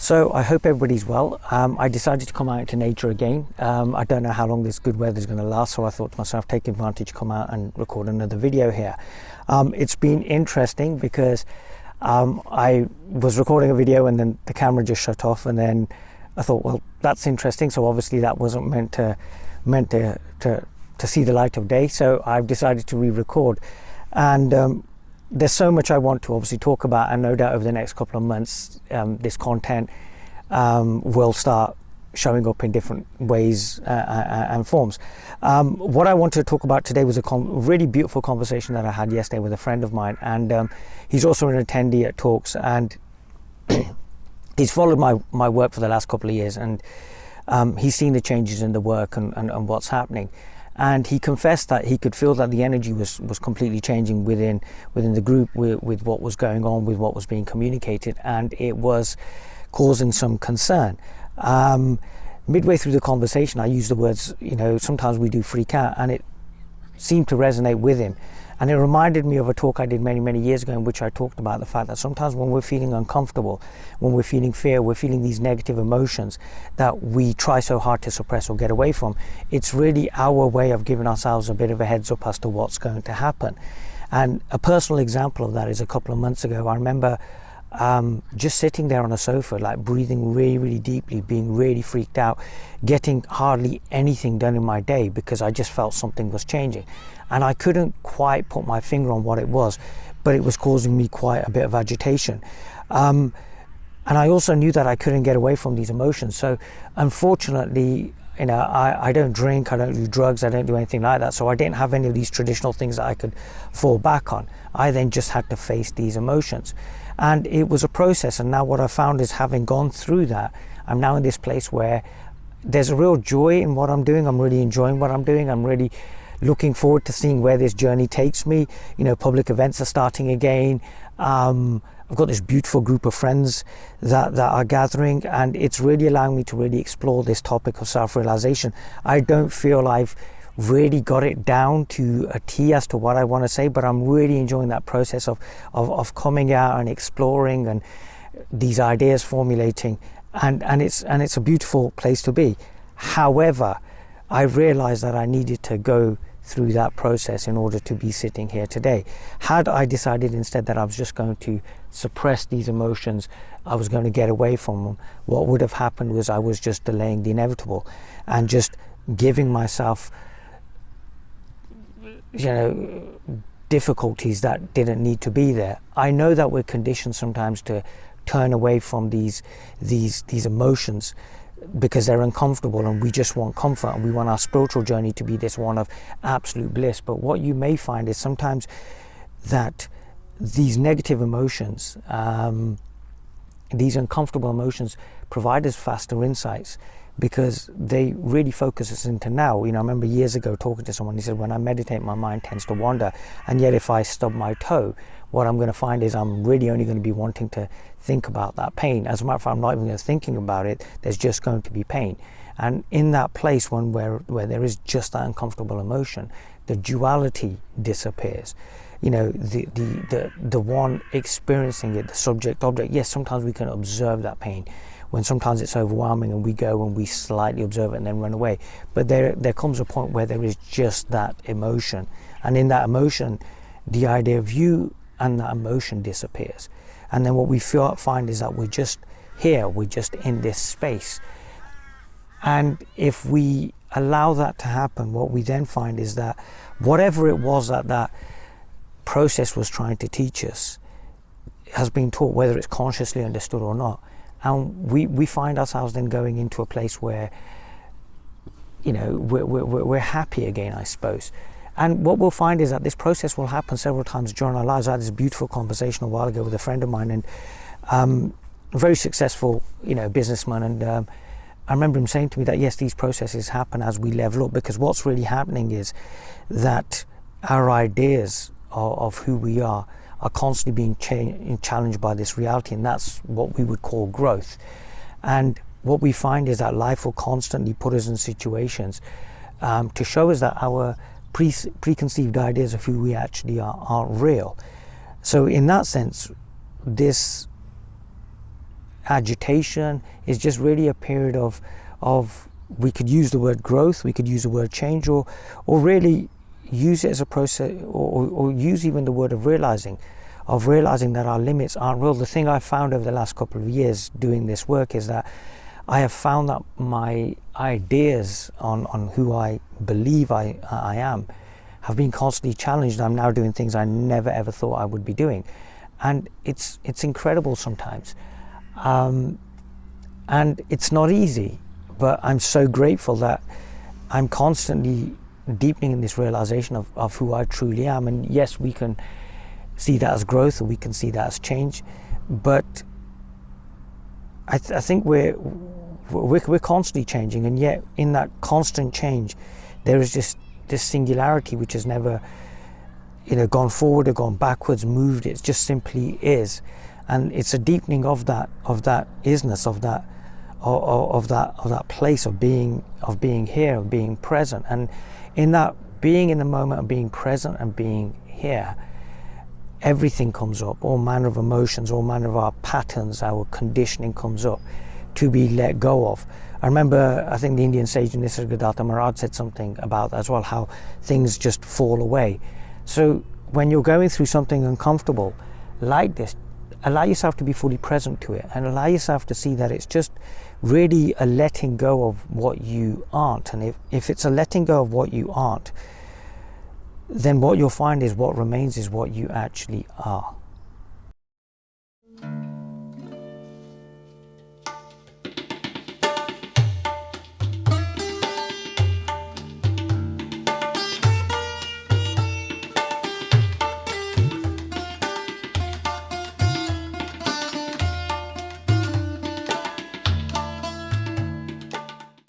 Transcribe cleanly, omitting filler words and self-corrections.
So I hope everybody's well. I decided to come out into nature again. I don't know how long this good weather is going to last, so I thought to myself, take advantage, come out and record another video here. It's been interesting because I was recording a video and then the camera just shut off, and then I thought, well, that's interesting. So obviously that wasn't meant to see the light of day. So I've decided to re-record, and there's so much I want to obviously talk about, and no doubt over the next couple of months this content will start showing up in different ways and forms. What I wanted to talk about today was a really beautiful conversation that I had yesterday with a friend of mine, and he's also an attendee at talks, and he's followed my work for the last couple of years, and he's seen the changes in the work and what's happening. And he confessed that he could feel that the energy was completely changing within the group with what was going on, with what was being communicated, and it was causing some concern. Midway through the conversation, I used the words, sometimes we do freak out, and it seemed to resonate with him. And it reminded me of a talk I did many, many years ago in which I talked about the fact that sometimes when we're feeling uncomfortable, when we're feeling fear, we're feeling these negative emotions that we try so hard to suppress or get away from. It's really our way of giving ourselves a bit of a heads up as to what's going to happen. And a personal example of that is a couple of months ago. I remember just sitting there on a sofa, like breathing really, really deeply, being really freaked out, getting hardly anything done in my day because I just felt something was changing. And I couldn't quite put my finger on what it was, but it was causing me quite a bit of agitation. And I also knew that I couldn't get away from these emotions. So unfortunately, I don't drink, I don't do drugs, I don't do anything like that. So I didn't have any of these traditional things that I could fall back on. I then just had to face these emotions. And it was a process. And now what I found is, having gone through that, I'm now in this place where there's a real joy in what I'm doing. I'm really enjoying what I'm doing. I'm really looking forward to seeing where this journey takes me. Public events are starting again. I've got this beautiful group of friends that are gathering, and it's really allowing me to really explore this topic of self-realization. I don't feel I've really got it down to a T as to what I want to say, but I'm really enjoying that process of coming out and exploring and these ideas formulating, and it's a beautiful place to be. However, I realized that I needed to go through that process in order to be sitting here today. Had I decided instead that I was just going to suppress these emotions, I was going to get away from them, what would have happened was I was just delaying the inevitable and just giving myself difficulties that didn't need to be there. I know that we're conditioned sometimes to turn away from these emotions because they're uncomfortable, and we just want comfort, and we want our spiritual journey to be this one of absolute bliss. But what you may find is sometimes that these negative emotions, these uncomfortable emotions, provide us faster insights because they really focus us into now. I remember years ago talking to someone, he said, when I meditate, my mind tends to wander, and yet if I stub my toe, what I'm going to find is I'm really only going to be wanting to think about that pain. As a matter of fact, I'm not even going to thinking about it. There's just going to be pain. And in that place where there is just that uncomfortable emotion, the duality disappears. The one experiencing it, the subject object. Yes, sometimes we can observe that pain when sometimes it's overwhelming and we go and we slightly observe it and then run away. But there comes a point where there is just that emotion. And in that emotion, the idea of you and that emotion disappears. And then what we find is that we're just here, we're just in this space. And if we allow that to happen, what we then find is that whatever it was that process was trying to teach us has been taught, whether it's consciously understood or not. And we find ourselves then going into a place where we're happy again, I suppose. And what we'll find is that this process will happen several times during our lives. I had this beautiful conversation a while ago with a friend of mine, and a very successful, businessman. And I remember him saying to me that, yes, these processes happen as we level up, because what's really happening is that our ideas of who we are constantly being challenged by this reality, and that's what we would call growth. And what we find is that life will constantly put us in situations to show us that our preconceived ideas of who we actually are aren't real. So in that sense, this agitation. It's just really a period of we could use the word growth, we could use the word change, or really use it as a process, or use even the word of realizing that our limits aren't real. The thing I've found over the last couple of years doing this work is that I have found that my ideas on who I believe I am have been constantly challenged. I'm now doing things I never ever thought I would be doing, and it's incredible sometimes, and it's not easy, but I'm so grateful that I'm constantly deepening in this realization of who I truly am. And yes, we can see that as growth, or we can see that as change, but I think we're constantly changing, and yet in that constant change there is just this singularity which has never gone forward or gone backwards, moved. It just simply is, and it's a deepening of that isness, of that place of being here, of being present. And in that being in the moment, of being present and being here, everything comes up, all manner of emotions, all manner of our patterns, our conditioning comes up to be let go of. I remember, I think the Indian sage Nisargadatta Maharaj said something about that as well, how things just fall away. So when you're going through something uncomfortable like this, allow yourself to be fully present to it, and allow yourself to see that it's just really a letting go of what you aren't. And if it's a letting go of what you aren't, then what you'll find is what remains is what you actually are.